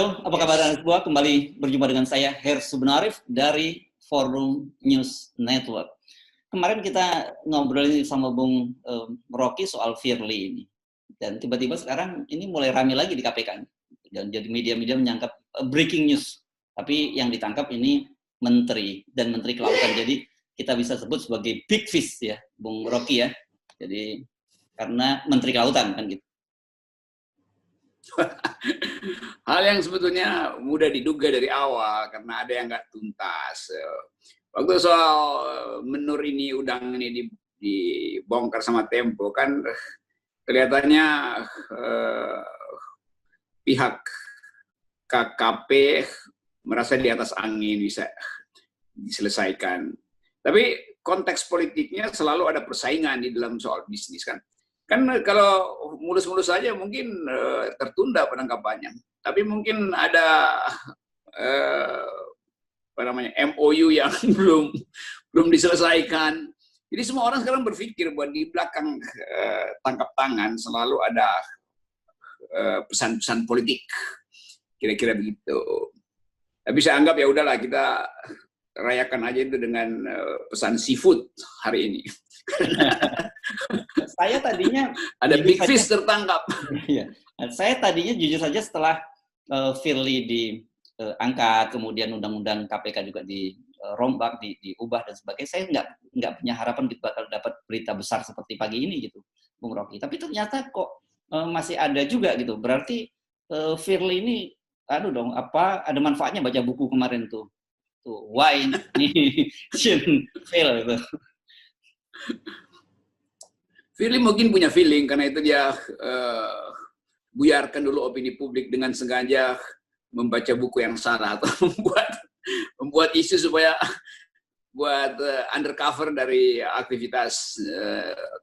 Halo, apa kabar anak buah? Kembali berjumpa dengan saya, Her Subnarif dari Forum News Network. Kemarin kita ngobrolin sama Bung Rocky soal Firly ini. Dan tiba-tiba sekarang ini mulai ramai lagi di KPK. Dan jadi media-media menyangkap breaking news. Tapi yang ditangkap ini menteri dan menteri kelautan. Jadi kita bisa sebut sebagai big fish ya, Bung Rocky ya. Jadi karena menteri kelautan kan gitu. Hal yang sebetulnya mudah diduga dari awal karena ada yang nggak tuntas. Waktu soal menur ini, udang ini dibongkar sama Tempo kan kelihatannya pihak KKP merasa di atas angin bisa diselesaikan. Tapi konteks politiknya selalu ada persaingan di dalam soal bisnis kan. Kan kalau mulus-mulus saja mungkin tertunda penangkapannya. Tapi mungkin ada MOU yang belum diselesaikan. Jadi semua orang sekarang berpikir bahwa di belakang tangkap tangan selalu ada pesan-pesan politik. Kira-kira begitu. Tapi saya anggap ya udahlah kita rayakan aja itu dengan pesan seafood hari ini. Saya tadinya ada big fish tertangkap. Ya, saya tadinya jujur saja setelah Firly diangkat, kemudian undang-undang KPK juga dirombak, diubah dan sebagainya, saya nggak punya harapan gitu bakal dapat berita besar seperti pagi ini gitu, Bung Rocky. Tapi ternyata kok masih ada juga gitu. Berarti Firly ini, ada manfaatnya baca buku kemarin tuh Why Nation Fail gitu. Firly mungkin punya feeling karena itu dia buyarkan dulu opini publik dengan sengaja membaca buku yang salah atau membuat isu supaya buat undercover dari aktivitas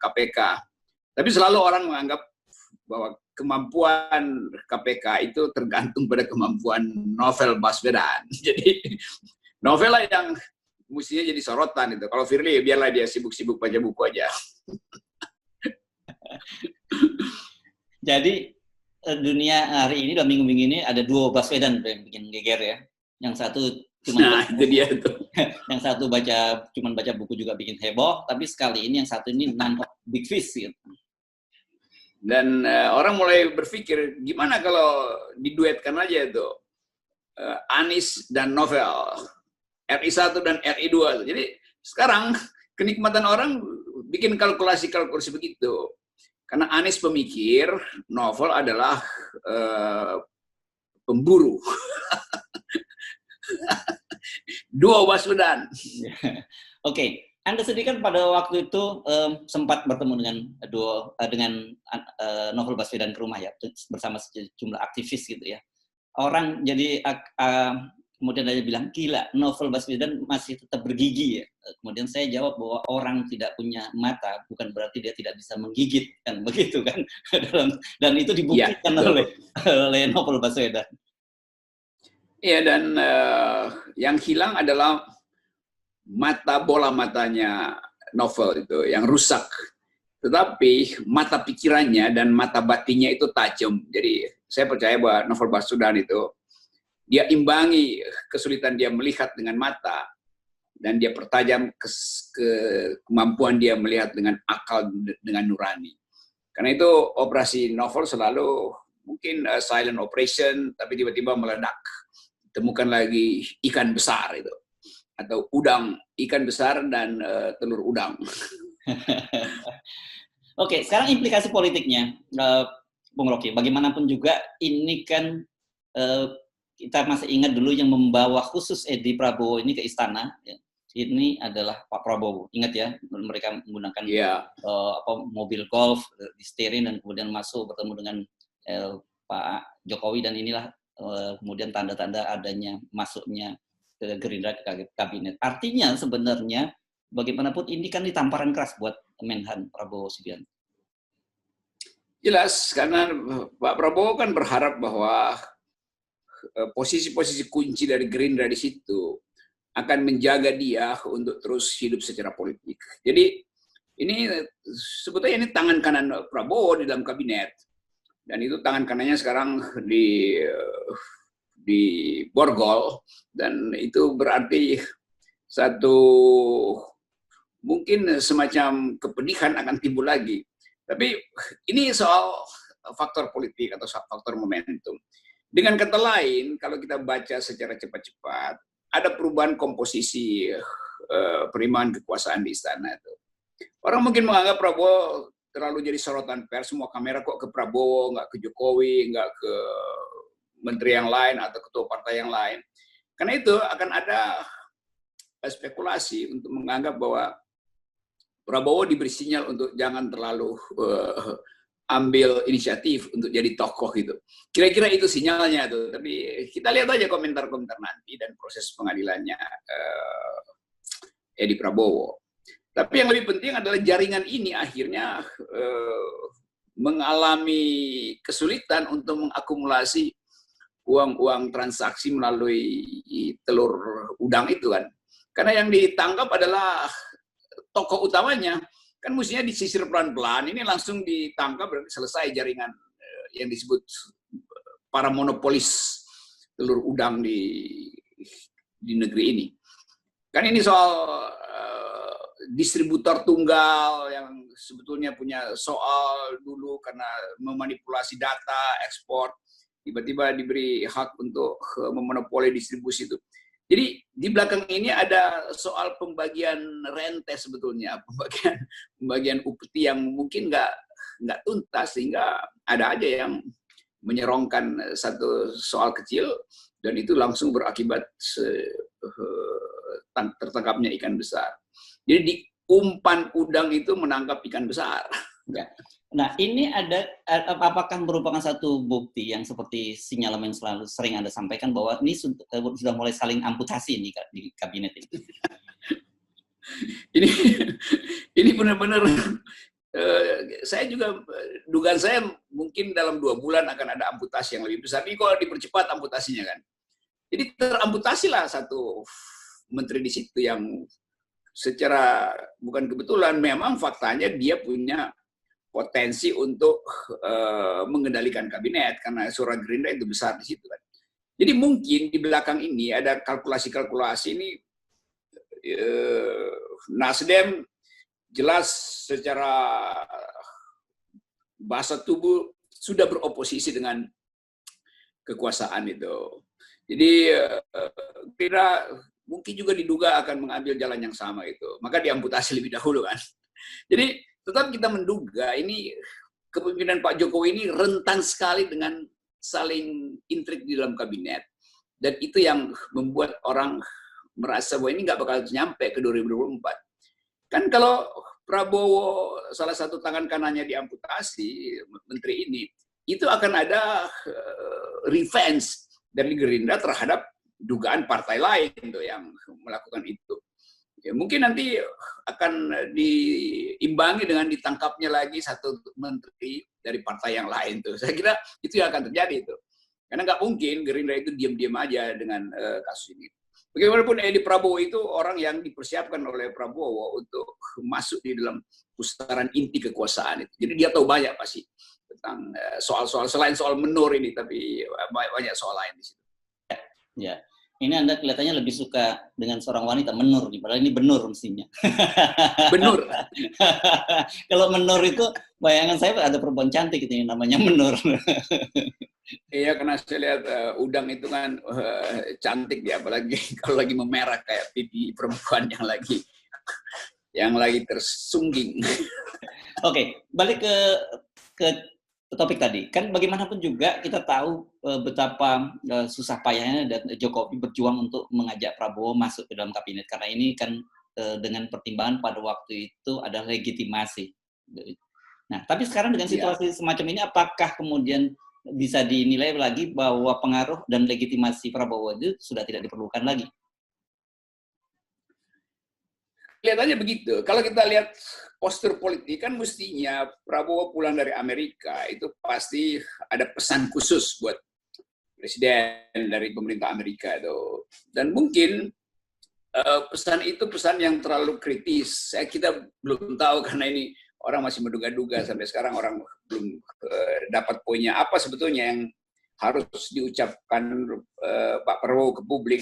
KPK. Tapi selalu orang menganggap bahwa kemampuan KPK itu tergantung pada kemampuan Novel Baswedan. Jadi Novel lah yang mestinya jadi sorotan itu. Kalau Firly biarlah dia sibuk-sibuk baca buku aja. Jadi dunia hari ini dalam minggu-minggu ini ada dua Baswedan yang bikin geger ya. Yang satu cuma yang satu cuma baca buku juga bikin heboh, tapi sekali ini yang satu ini nangkep big fish gitu. Dan orang mulai berpikir gimana kalau diduetkan aja itu Anies dan Novel, RI1 dan RI2. Jadi sekarang kenikmatan orang bikin kalkulasi begitu. Karena Anies pemikir, Novel adalah pemburu. Dua Baswedan. Oke. Anda sendiri kan pada waktu itu sempat bertemu dengan Novel Baswedan ke rumah ya, bersama sejumlah aktivis gitu ya. Orang jadi kemudian dia bilang, gila, Novel Baswedan masih tetap bergigi ya. Kemudian saya jawab bahwa orang tidak punya mata bukan berarti dia tidak bisa menggigit, kan begitu kan. Dan itu dibuktikan oleh Novel Baswedan. Iya, dan yang hilang adalah bola matanya Novel itu yang rusak. Tetapi mata pikirannya dan mata batinnya itu tajam. Jadi saya percaya bahwa Novel Baswedan itu dia imbangi kesulitan dia melihat dengan mata dan dia pertajam kemampuan dia melihat dengan akal, dengan nurani. Karena itu operasi Novel selalu mungkin silent operation, tapi tiba-tiba meledak. Temukan lagi ikan besar itu. Atau udang, ikan besar dan telur udang. Oke, sekarang implikasi politiknya, Bung Rocky. Bagaimanapun juga ini kan kita masih ingat dulu yang membawa khusus Edi Prabowo ini ke istana. Ya. Ini adalah Pak Prabowo. Ingat ya, mereka menggunakan mobil golf, disterin dan kemudian masuk bertemu dengan Pak Jokowi dan inilah kemudian tanda-tanda adanya masuknya ke Gerindra ke kabinet. Artinya sebenarnya bagaimanapun ini kan ditamparan keras buat Menhan Prabowo Subianto. Jelas, karena Pak Prabowo kan berharap bahwa posisi-posisi kunci dari Gerindra di situ akan menjaga dia untuk terus hidup secara politik. Jadi ini sebetulnya ini tangan kanan Prabowo di dalam kabinet. Dan itu tangan kanannya sekarang di Borgol, dan itu berarti satu mungkin semacam kepedihan akan timbul lagi. Tapi ini soal faktor politik atau faktor momentum. Dengan kata lain, kalau kita baca secara cepat-cepat, ada perubahan komposisi penerimaan kekuasaan di istana itu. Orang mungkin menganggap Prabowo terlalu jadi sorotan pers, semua kamera kok ke Prabowo, nggak ke Jokowi, nggak ke menteri yang lain atau ketua partai yang lain. Karena itu akan ada spekulasi untuk menganggap bahwa Prabowo diberi sinyal untuk jangan terlalu ambil inisiatif untuk jadi tokoh gitu. Kira-kira itu sinyalnya tuh. Tapi kita lihat aja komentar-komentar nanti dan proses pengadilannya Edi Prabowo. Tapi yang lebih penting adalah jaringan ini akhirnya mengalami kesulitan untuk mengakumulasi uang-uang transaksi melalui telur udang itu kan. Karena yang ditangkap adalah tokoh utamanya. Kan mestinya disisir pelan-pelan, ini langsung ditangkap berarti selesai jaringan yang disebut para monopolis telur udang di negeri ini. Kan ini soal distributor tunggal yang sebetulnya punya soal dulu karena memanipulasi data ekspor, tiba-tiba diberi hak untuk memonopoli distribusi itu. Jadi di belakang ini ada soal pembagian rente sebetulnya, pembagian upeti yang mungkin nggak tuntas, sehingga ada aja yang menyerongkan satu soal kecil dan itu langsung berakibat tertangkapnya ikan besar. Jadi di umpan udang itu menangkap ikan besar. Ya. Nah, ini apakah merupakan satu bukti yang seperti sinyalemen selalu sering Anda sampaikan bahwa ini sudah mulai saling amputasi nih di kabinet ini? Ini benar-benar saya juga dugaan saya mungkin dalam 2 bulan akan ada amputasi yang lebih besar. Ini kalau dipercepat amputasinya kan. Jadi teramputasilah satu menteri di situ yang secara bukan kebetulan memang faktanya dia punya potensi untuk mengendalikan kabinet karena suara Gerindra itu besar di situ kan. Jadi mungkin di belakang ini ada kalkulasi-kalkulasi ini Nasdem jelas secara bahasa tubuh sudah beroposisi dengan kekuasaan itu. Jadi Gerindra mungkin juga diduga akan mengambil jalan yang sama itu. Maka diamputasi lebih dahulu kan. Jadi tetap kita menduga ini kepemimpinan Pak Jokowi ini rentan sekali dengan saling intrik di dalam kabinet. Dan itu yang membuat orang merasa bahwa ini nggak bakal nyampe ke 2024. Kan kalau Prabowo salah satu tangan kanannya diamputasi, menteri ini, itu akan ada revenge dari Gerindra terhadap dugaan partai lain tuh yang melakukan itu. Ya, mungkin nanti akan diimbangi dengan ditangkapnya lagi satu menteri dari partai yang lain tuh. Saya kira itu yang akan terjadi itu. Karena nggak mungkin Gerindra itu diam-diam aja dengan kasus ini. Bagaimanapun Edi Prabowo itu orang yang dipersiapkan oleh Prabowo untuk masuk di dalam pusaran inti kekuasaan itu. Jadi dia tahu banyak pasti tentang soal-soal selain soal menur ini, tapi banyak soal lain di situ. Ya. Ini Anda kelihatannya lebih suka dengan seorang wanita, menur, padahal ini benur mestinya. Benur. Kalau menur itu, bayangan saya ada perempuan cantik itu namanya menur. Iya, karena saya lihat udang itu kan cantik ya, apalagi kalau lagi memerah kayak pipi perempuan yang lagi tersungging. Oke, balik ke topik tadi. Kan bagaimanapun juga kita tahu betapa susah payahnya dan Jokowi berjuang untuk mengajak Prabowo masuk ke dalam kabinet. Karena ini kan dengan pertimbangan pada waktu itu ada legitimasi. Nah, tapi sekarang dengan situasi semacam ini, apakah kemudian bisa dinilai lagi bahwa pengaruh dan legitimasi Prabowo itu sudah tidak diperlukan lagi? Kelihatannya begitu. Kalau kita lihat postur politik kan mestinya Prabowo pulang dari Amerika itu pasti ada pesan khusus buat presiden dari pemerintah Amerika itu. Dan mungkin pesan itu pesan yang terlalu kritis. Kita belum tahu karena ini orang masih menduga-duga sampai sekarang orang belum dapat poinnya apa sebetulnya yang harus diucapkan Pak Prabowo ke publik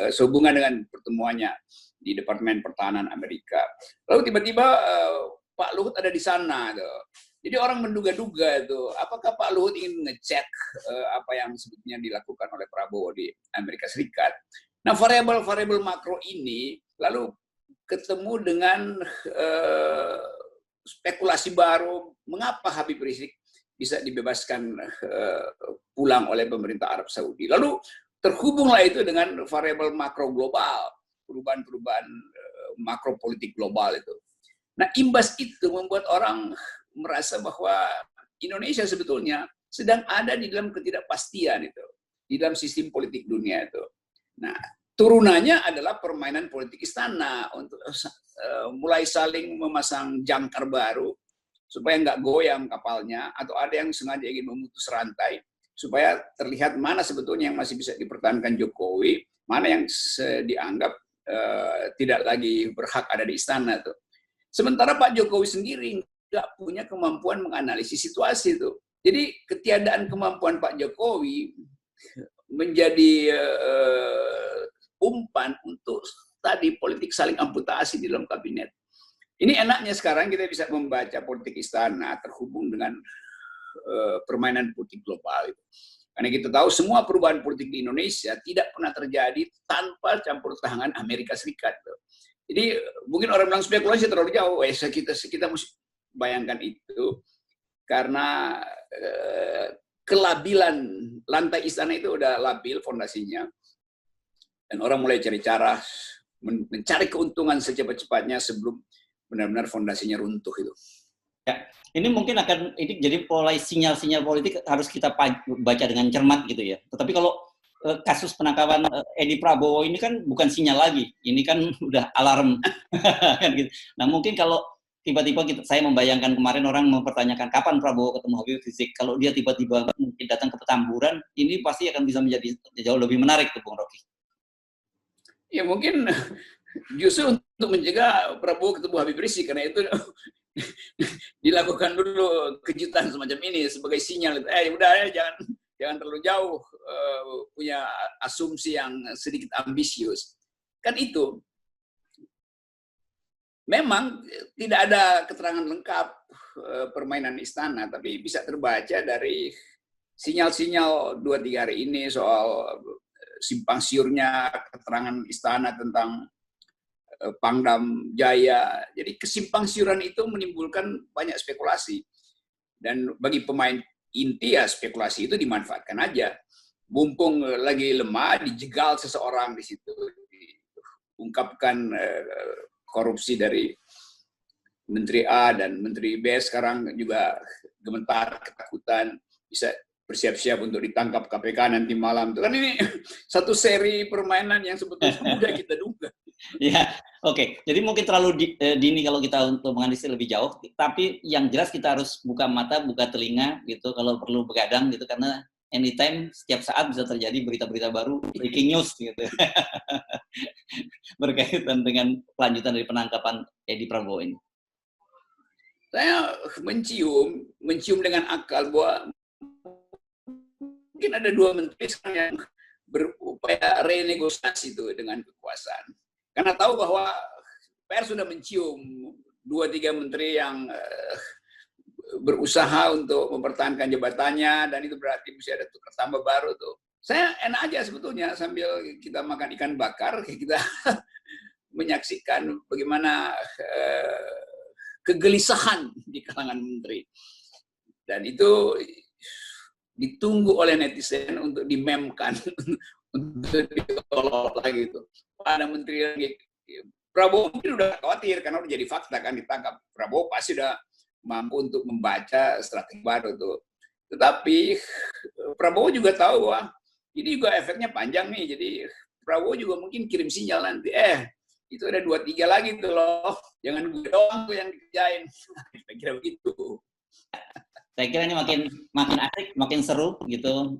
sehubungan dengan pertemuannya di Departemen Pertahanan Amerika. Lalu tiba-tiba Pak Luhut ada di sana. Jadi orang menduga-duga itu, apakah Pak Luhut ingin ngecek apa yang sebetulnya dilakukan oleh Prabowo di Amerika Serikat. Nah, variabel-variabel makro ini lalu ketemu dengan spekulasi baru, mengapa Habib Rizik bisa dibebaskan pulang oleh pemerintah Arab Saudi. Lalu terhubunglah itu dengan variabel makro global, perubahan-perubahan makro politik global itu. Nah, imbas itu membuat orang merasa bahwa Indonesia sebetulnya sedang ada di dalam ketidakpastian itu, di dalam sistem politik dunia itu. Nah, turunannya adalah permainan politik istana untuk mulai saling memasang jangkar baru supaya nggak goyang kapalnya, atau ada yang sengaja ingin memutus rantai supaya terlihat mana sebetulnya yang masih bisa dipertahankan Jokowi, mana yang dianggap tidak lagi berhak ada di istana tuh. Sementara Pak Jokowi sendiri nggak punya kemampuan menganalisis situasi itu. Jadi ketiadaan kemampuan Pak Jokowi menjadi umpan untuk tadi politik saling amputasi di dalam kabinet. Ini enaknya sekarang kita bisa membaca politik istana terhubung dengan permainan politik global itu. Karena kita tahu semua perubahan politik di Indonesia tidak pernah terjadi tanpa campur tangan Amerika Serikat. Jadi mungkin orang bilang spekulasi terlalu jauh, kita mesti bayangkan itu karena kelabilan lantai istana itu udah labil fondasinya, dan orang mulai cari cara mencari keuntungan secepat-cepatnya sebelum benar-benar fondasinya runtuh itu. Ya, ini mungkin ini jadi mulai sinyal-sinyal politik harus kita baca dengan cermat gitu ya. Tetapi kalau kasus penangkapan Edi Prabowo ini kan bukan sinyal lagi, ini kan udah alarm. Kan gitu. Nah mungkin kalau tiba-tiba saya membayangkan kemarin orang mempertanyakan kapan Prabowo ketemu Habib Rizik, kalau dia tiba-tiba mungkin datang ke Petamburan, ini pasti akan bisa menjadi jauh lebih menarik tuh Bung Rocky. Ya mungkin justru untuk mencegah Prabowo ketemu Habib Rizik, karena itu dilakukan dulu kejutan semacam ini sebagai sinyal. Udah ya, jangan terlalu jauh punya asumsi yang sedikit ambisius. Kan itu. Memang tidak ada keterangan lengkap permainan istana, tapi bisa terbaca dari sinyal-sinyal 2-3 hari ini soal simpang siurnya keterangan istana tentang Pangdam Jaya. Jadi kesimpang siuran itu menimbulkan banyak spekulasi. Dan bagi pemain inti ya spekulasi itu dimanfaatkan aja. Mumpung lagi lemah, dijegal seseorang di situ, diungkapkan korupsi dari Menteri A dan Menteri B sekarang juga gemetar, ketakutan, bisa bersiap-siap untuk ditangkap KPK nanti malam. Itu kan ini satu seri permainan yang sebetulnya sudah kita duga. Ya, oke. Jadi mungkin terlalu dini kalau kita untuk menganalisis lebih jauh. Tapi yang jelas kita harus buka mata, buka telinga gitu. Kalau perlu begadang gitu, karena anytime, setiap saat bisa terjadi berita-berita baru, breaking news gitu. Berkaitan dengan kelanjutan dari penangkapan Edi Prabowo ini. Saya mencium dengan akal bahwa mungkin ada 2 menteri yang berupaya renegosiasi itu dengan kekuasaan. Karena tahu bahwa PR sudah mencium 2-3 menteri yang berusaha untuk mempertahankan jabatannya, dan itu berarti mesti ada tukar tambah baru tuh. Saya enak aja sebetulnya sambil kita makan ikan bakar, kita menyaksikan bagaimana kegelisahan di kalangan menteri. Dan itu ditunggu oleh netizen untuk dimemkan, untuk ditolong lagi itu. Ada menteri lagi, Prabowo mungkin udah khawatir karena udah jadi fakta kan ditangkap. Prabowo pasti udah mampu untuk membaca strategi baru tuh. Tetapi Prabowo juga tahu bahwa ini juga efeknya panjang nih. Jadi Prabowo juga mungkin kirim sinyal nanti, itu ada 2-3 lagi tuh loh, jangan gue doang tuh yang dikerjain. Kira-kira begitu. Saya kira ini makin asik, makin seru gitu,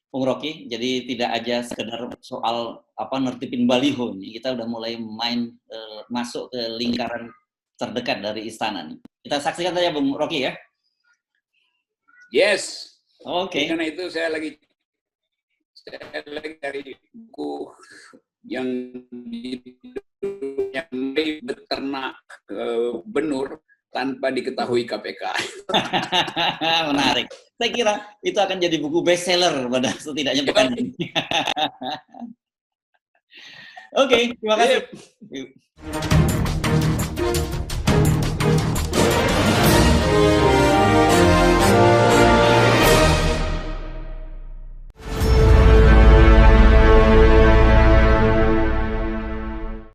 Bung Rocky. Jadi tidak aja sekedar soal nertipin baliho nih. Kita udah mulai masuk ke lingkaran terdekat dari istana nih. Kita saksikan saja Bung Rocky ya. Yes. Oke. Karena itu saya lagi cari buku yang beternak benur tanpa diketahui KPK. Menarik. Saya kira itu akan jadi buku bestseller pada setidaknya pekan ini. Oke, terima kasih.